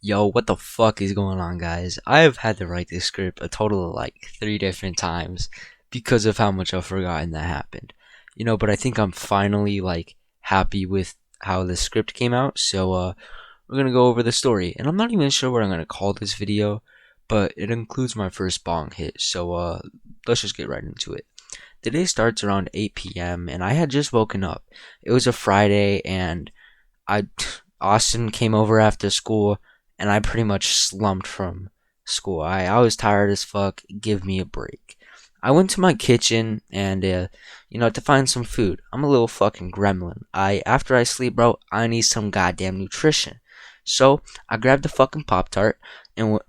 Yo, what the fuck is going on, guys? I have had to write this script a total of like 3 different times because of how much I've forgotten that happened. But I think I'm finally like happy with how the script came out, so we're gonna go over the story. And I'm not even sure what I'm gonna call this video, but it includes my first bong hit, so let's just get right into it. The day starts around 8 p.m. and I had just woken up. It was a Friday and I Austin came over after school and I pretty much slumped from school. I was tired as fuck. Give me a break. I went to my kitchen and to find some food. I'm a little fucking gremlin. I After I sleep, bro, I need some goddamn nutrition. So I grabbed a fucking Pop Tart and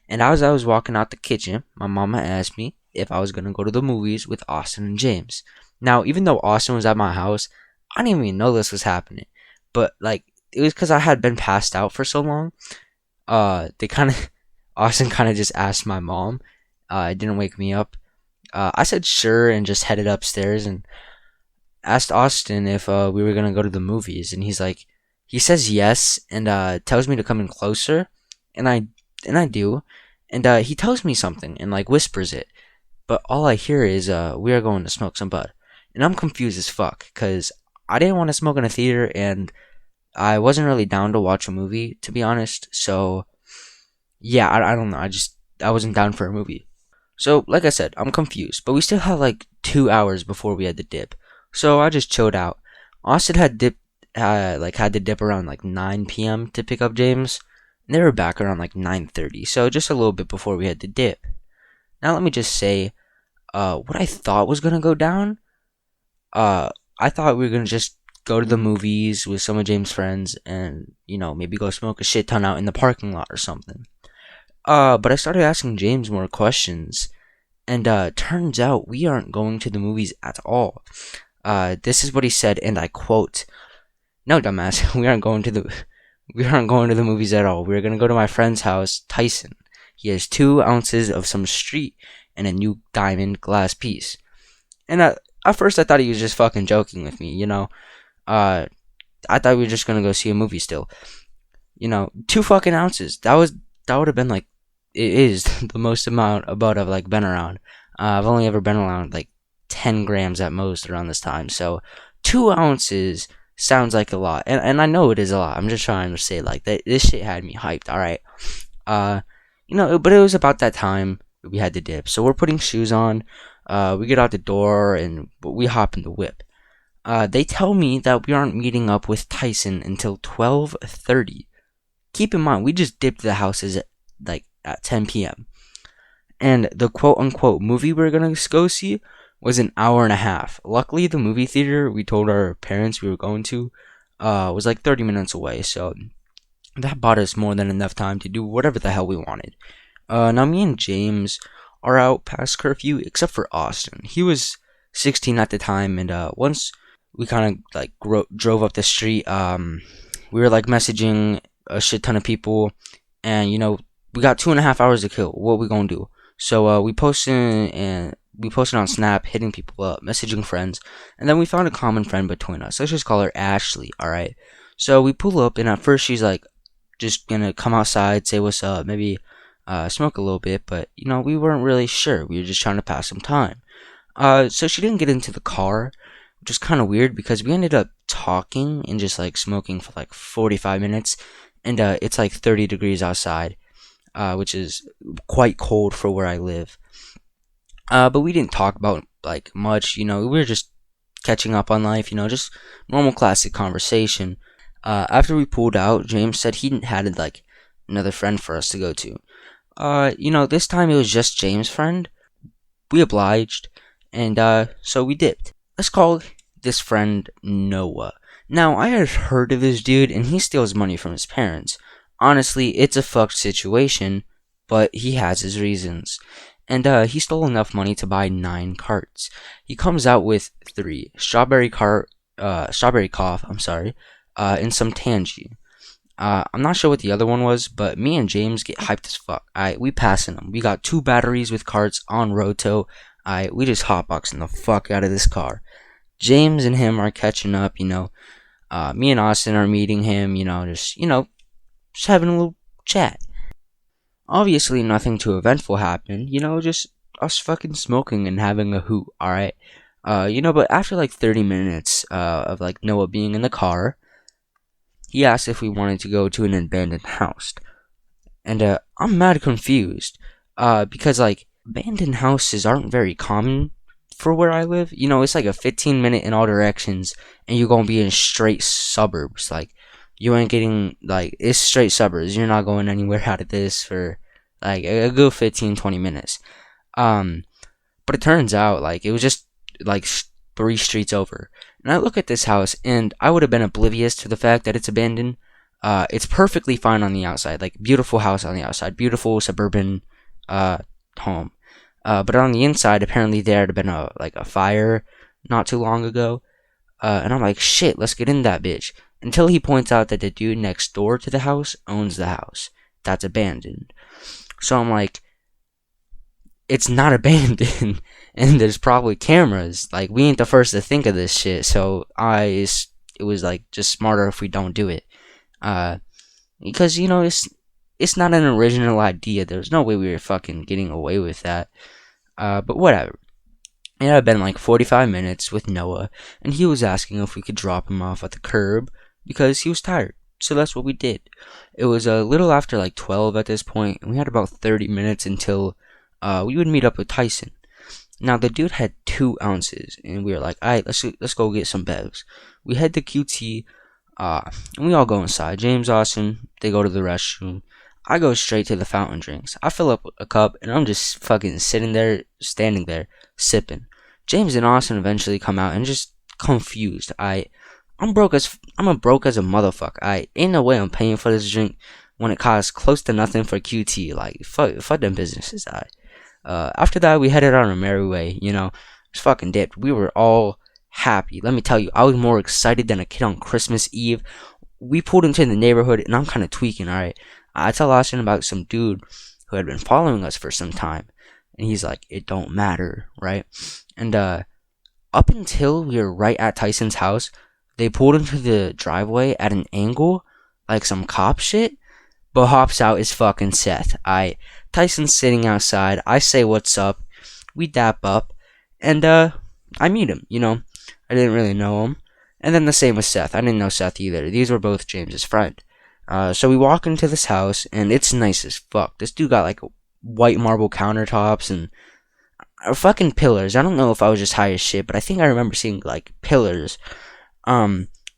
as I was walking out the kitchen, my mama asked me if I was gonna go to the movies with Austin and James. Now, even though Austin was at my house, I didn't even know this was happening. But like, it was because I had been passed out for so long. They kind of Austin kind of just asked my mom. It didn't wake me up. I said sure and just headed upstairs and asked Austin if we were gonna go to the movies, and he says yes and tells me to come in closer, and I do, and he tells me something and like whispers it, but all I hear is we are going to smoke some bud, and I'm confused as fuck because I didn't want to smoke in a theater and I wasn't really down to watch a movie, to be honest. So yeah, I don't know. I wasn't down for a movie. So like I said, I'm confused. But we still have like 2 hours before we had to dip. So I just chilled out. Austin had to dip around like 9 p.m. to pick up James. And they were back around like 9:30. So just a little bit before we had to dip. Now let me just say, what I thought was gonna go down. I thought we were gonna just go to the movies with some of James' friends and, maybe go smoke a shit ton out in the parking lot or something. But I started asking James more questions, and turns out we aren't going to the movies at all. This is what he said, and I quote: "No, dumbass, we aren't going to the movies at all. We're gonna go to my friend's house, Tyson. He has 2 ounces of some street and a new diamond glass piece." And at first, I thought he was just fucking joking with me. I thought we were just gonna go see a movie still. 2 fucking ounces. That would have been like, it is the most about I've like been around. I've only ever been around like 10 grams at most around this time. So 2 ounces sounds like a lot, and I know it is a lot. I'm just trying to say like that. This shit had me hyped. All right. But it was about that time we had to dip. So we're putting shoes on. We get out the door and we hop in the whip. They tell me that we aren't meeting up with Tyson until 12:30. Keep in mind, we just dipped the houses at 10 p.m. And the quote unquote movie we're gonna go see was an hour and a half. Luckily, the movie theater we told our parents we were going to was like 30 minutes away, so that bought us more than enough time to do whatever the hell we wanted. Now, me and James are out past curfew, except for Austin. He was 16 at the time, and once we kind of like drove up the street, we were like messaging a shit ton of people, and we got 2.5 hours to kill. What we gonna do? So we posted on Snap, hitting people up, messaging friends, and then we found a common friend between us. Let's just call her Ashley. All right. So we pull up, and at first she's like just gonna come outside, say what's up, maybe smoke a little bit, but we weren't really sure. We were just trying to pass some time. So she didn't get into the car, which is kind of weird because we ended up talking and just like smoking for like 45 minutes, and it's like 30 degrees outside, which is quite cold for where I live. But we didn't talk about like much, we were just catching up on life, just normal classic conversation. After we pulled out, James said he had like another friend for us to go to. This time it was just James' friend. We obliged, and so we dipped. Let's call this friend Noah. Now, I had heard of this dude, and he steals money from his parents. Honestly, it's a fucked situation, but he has his reasons. And he stole enough money to buy 9 carts. He comes out with 3 strawberry cough, and some tangy. I'm not sure what the other one was, but me and James get hyped as fuck. We passing them. We got 2 batteries with carts on Roto. We just hotboxing the fuck out of this car. James and him are catching up. Me and Austin are meeting him. Just having a little chat. Obviously, nothing too eventful happened. Just us fucking smoking and having a hoot. All right. But after like 30 minutes of like Noah being in the car, he asked if we wanted to go to an abandoned house. And I'm mad confused because like abandoned houses aren't very common for where I live. It's like a 15-minute in all directions, and you're gonna be in straight suburbs. Like you ain't getting like it's straight suburbs. You're not going anywhere out of this for like a good 15-20 minutes. But it turns out like it was just like 3 streets over. And I look at this house, and I would have been oblivious to the fact that it's abandoned. It's perfectly fine on the outside, like beautiful house on the outside, beautiful suburban home. But on the inside, apparently there had been a fire not too long ago. And I'm like, shit, let's get in that bitch. Until he points out that the dude next door to the house owns the house that's abandoned. So I'm like, it's not abandoned, and there's probably cameras. Like we ain't the first to think of this shit. So it was like just smarter if we don't do it. Because it's not an original idea. There's no way we were fucking getting away with that. But whatever. It had been like 45 minutes with Noah, and he was asking if we could drop him off at the curb because he was tired. So that's what we did. It was a little after like 12 at this point, and we had about 30 minutes until we would meet up with Tyson. Now the dude had 2 ounces, and we were like, alright, let's go get some bevs. We head to QT. And we all go inside. James, Austin, they go to the restroom. I go straight to the fountain drinks. I fill up a cup, and I'm just fucking standing there, sipping. James and Austin eventually come out and just confused. I'm broke as a motherfucker. Ain't no way I'm paying for this drink when it costs close to nothing for QT. Like fuck them businesses. After that, we headed on our merry way. Just fucking dipped. We were all happy. Let me tell you, I was more excited than a kid on Christmas Eve. We pulled into the neighborhood, and I'm kind of tweaking, alright? I tell Austin about some dude who had been following us for some time, and he's like, it don't matter, right? And up until we were right at Tyson's house, they pulled into the driveway at an angle, like some cop shit, but hops out is fucking Seth. Tyson's sitting outside, I say what's up, we dap up, and I meet him, I didn't really know him. And then the same with Seth. I didn't know Seth either. These were both James's friend. So we walk into this house, and it's nice as fuck. This dude got like white marble countertops and fucking pillars. I don't know if I was just high as shit, but I think I remember seeing like pillars.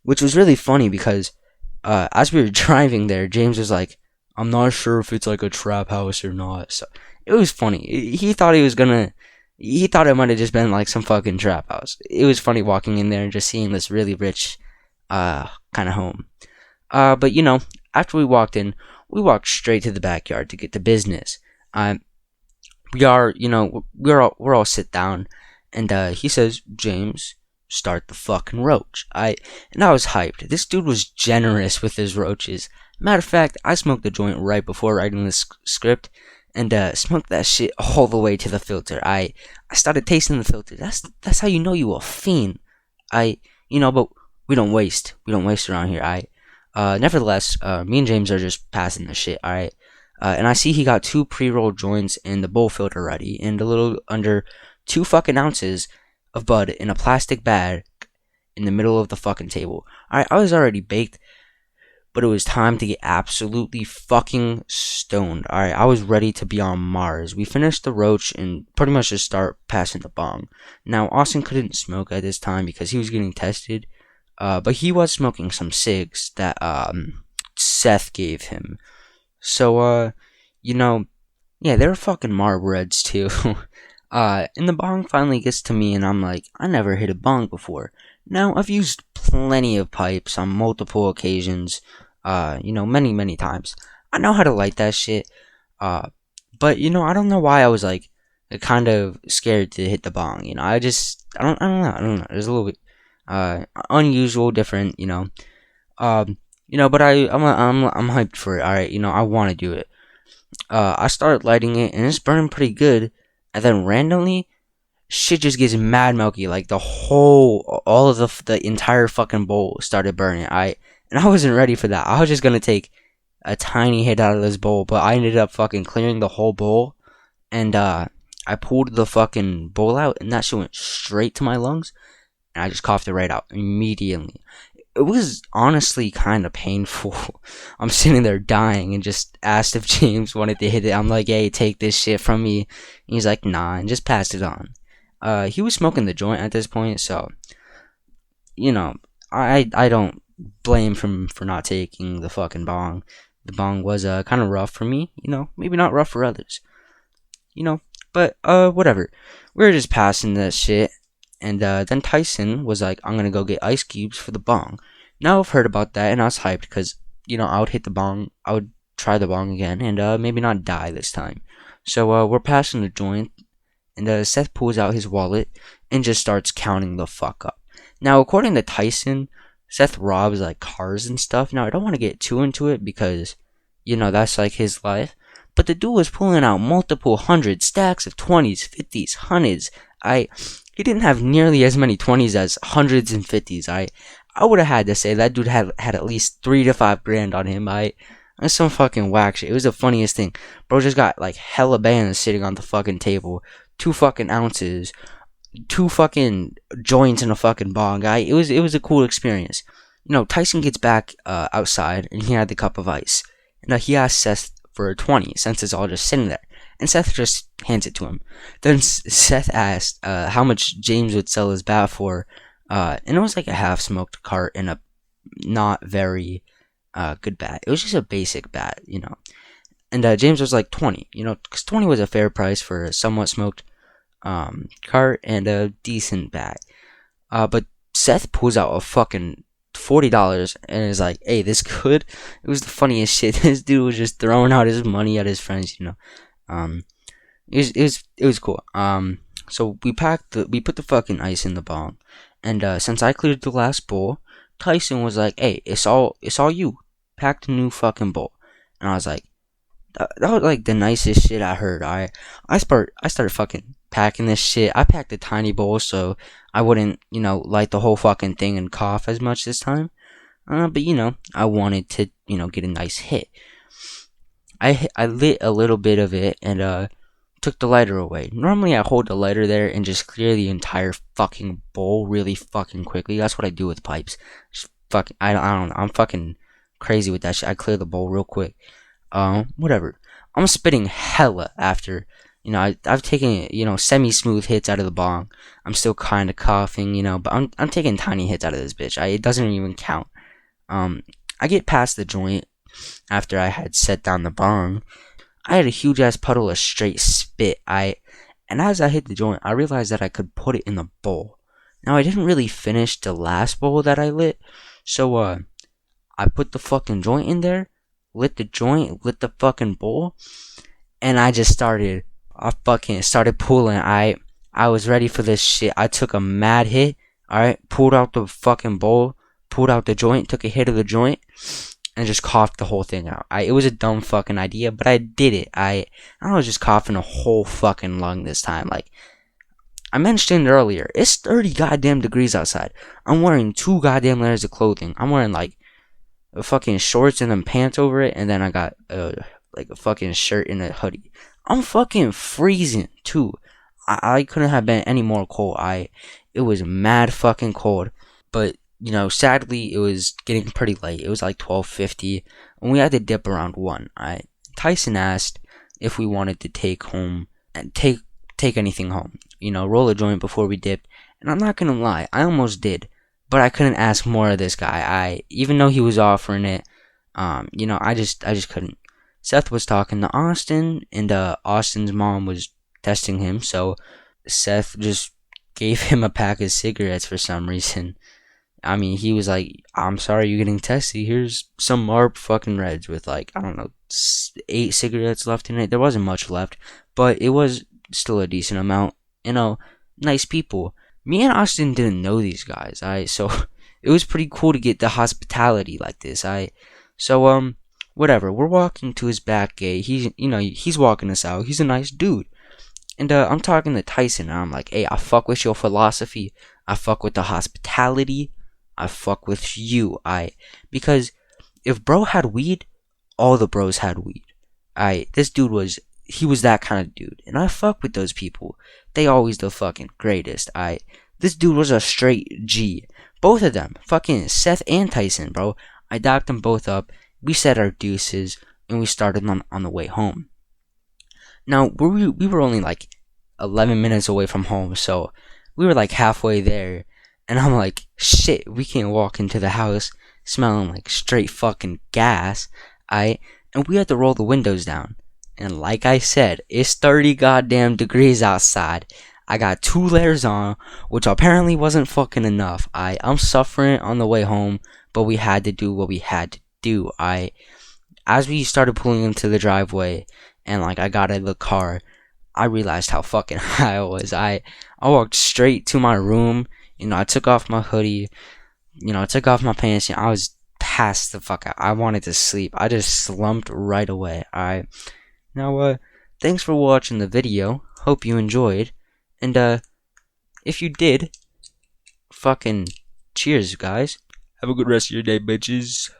Which was really funny because as we were driving there, James was like, I'm not sure if it's like a trap house or not. So it was funny. He thought it might have just been like some fucking trap house. It was funny walking in there and just seeing this really rich kind of home. But after we walked in, we walked straight to the backyard to get to business. We're all sit down, and he says, James, start the fucking roach. And I was hyped. This dude was generous with his roaches. Matter of fact, I smoked the joint right before writing this script, and smoked that shit all the way to the filter. I started tasting the filter. That's how you know you a fiend. But we don't waste. We don't waste around here. Nevertheless, me and James are just passing the shit. Alright. And I see he got 2 pre-rolled joints and the bowl filter ready, and a little under 2 fucking ounces of bud in a plastic bag in the middle of the fucking table. Alright, I was already baked, but it was time to get absolutely fucking stoned. Alright, I was ready to be on Mars. We finished the roach and pretty much just start passing the bong. Now, Austin couldn't smoke at this time because he was getting tested, but he was smoking some cigs that Seth gave him. So, yeah, they were fucking Marlboros too. And the bong finally gets to me, and I'm like, I never hit a bong before. Now, I've used plenty of pipes on multiple occasions, many, many times. I know how to light that shit, but, I don't know why I was, like, kind of scared to hit the bong, I don't know, there's a little bit, unusual, different, but I'm hyped for it, alright, I want to do it. I started lighting it, and it's burning pretty good, and then randomly, shit just gets mad milky, like all of the entire fucking bowl started burning. And I wasn't ready for that. I was just gonna take a tiny hit out of this bowl, but I ended up fucking clearing the whole bowl, and I pulled the fucking bowl out, and that shit went straight to my lungs, and I just coughed it right out immediately. It was honestly kind of painful. I'm sitting there dying and just asked if James wanted to hit it. I'm like, hey, take this shit from me. And he's like, nah, and just passed it on. He was smoking the joint at this point, so, you know, I don't blame him for not taking the fucking bong. The bong was kind of rough for me, maybe not rough for others, but whatever. We were just passing that shit. And then Tyson was like, I'm going to go get ice cubes for the bong. Now I've heard about that, and I was hyped because, I would hit the bong. I would try the bong again, and maybe not die this time. So we're passing the joint, and Seth pulls out his wallet and just starts counting the fuck up. Now, according to Tyson, Seth robs, like, cars and stuff. Now, I don't want to get too into it because, that's, like, his life. But the dude was pulling out multiple hundred stacks of 20s, 50s, 100s. He didn't have nearly as many 20s as hundreds and 50s. I would have had to say that dude had at least 3 to 5 grand on him. That's some fucking whack shit. It was the funniest thing. Bro just got like hella bands sitting on the fucking table. 2 fucking ounces. 2 fucking joints in a fucking bong. It was a cool experience. Tyson gets back outside and he had the cup of ice. And he asked Seth for a 20 since it's all just sitting there. And Seth just hands it to him. Then Seth asked how much James would sell his bat for. And it was like a half-smoked cart and a not very good bat. It was just a basic bat, And James was like 20, because 20 was a fair price for a somewhat smoked cart and a decent bat. But Seth pulls out a fucking $40 and is like, hey, this good? It was the funniest shit. This dude was just throwing out his money at his friends, It was cool. So we put the fucking ice in the bong, and since I cleared the last bowl, Tyson was like, "Hey, it's all you. Pack the new fucking bowl." And I was like, that was like the nicest shit I heard. I started fucking packing this shit. I packed a tiny bowl so I wouldn't, light the whole fucking thing and cough as much this time. But I wanted to, get a nice hit. I lit a little bit of it and took the lighter away. Normally I hold the lighter there and just clear the entire fucking bowl really fucking quickly. That's what I do with pipes. Just fucking, I don't know. I'm fucking crazy with that shit. I clear the bowl real quick. Whatever. I'm spitting hella after, I've taken, semi-smooth hits out of the bong. I'm still kind of coughing, but I'm taking tiny hits out of this bitch. It doesn't even count. I get past the joint after I had set down the bong. I had a huge ass puddle of straight spit. And as I hit the joint, I realized that I could put it in the bowl. Now I didn't really finish the last bowl that I lit, so I put the fucking joint in there, lit the joint, lit the fucking bowl, and I fucking started pulling. I was ready for this shit. I took a mad hit. Alright, pulled out the fucking bowl, pulled out the joint, took a hit of the joint, and just coughed the whole thing out. It was a dumb fucking idea, but I did it. I was just coughing a whole fucking lung this time. Like I mentioned earlier, it's 30 goddamn degrees outside. I'm wearing 2 goddamn layers of clothing. I'm wearing like a fucking shorts and then pants over it, and then I got like a fucking shirt and a hoodie. I'm fucking freezing too. I couldn't have been any more cold. It was mad fucking cold, but sadly, it was getting pretty late. It was like 12:50, and we had to dip around 1. Tyson asked if we wanted to take anything home. Roll a joint before we dipped. And I'm not gonna lie, I almost did, but I couldn't ask more of this guy. Even though he was offering it, I just couldn't. Seth was talking to Austin, and Austin's mom was testing him, so Seth just gave him a pack of cigarettes for some reason. I mean, he was like, I'm sorry you're getting testy. Here's some Marp fucking Reds with, like, I don't know, 8 cigarettes left in it. There wasn't much left, but it was still a decent amount. Nice people. Me and Austin didn't know these guys. So it was pretty cool to get the hospitality like this. Whatever. We're walking to his back gate. He's walking us out. He's a nice dude. And I'm talking to Tyson, and I'm like, hey, I fuck with your philosophy. I fuck with the hospitality. I fuck with you. Because if bro had weed, all the bros had weed. This dude he was that kind of dude, and I fuck with those people. They always the fucking greatest. This dude was a straight G. Both of them, fucking Seth and Tyson, bro. I docked them both up. We said our deuces, and we started on the way home. Now we were only like 11 minutes away from home, so we were like halfway there, and I'm like, shit, we can't walk into the house smelling like straight fucking gas. And we had to roll the windows down. And like I said, it's 30 goddamn degrees outside. I got 2 layers on, which apparently wasn't fucking enough. I'm suffering on the way home, but we had to do what we had to do. As we started pulling into the driveway, and like I got out of the car, I realized how fucking high I was. I walked straight to my room. I took off my hoodie. I took off my pants. I was passed the fuck out. I wanted to sleep. I just slumped right away. Alright. Now, thanks for watching the video. Hope you enjoyed. And, if you did, fucking cheers, guys. Have a good rest of your day, bitches.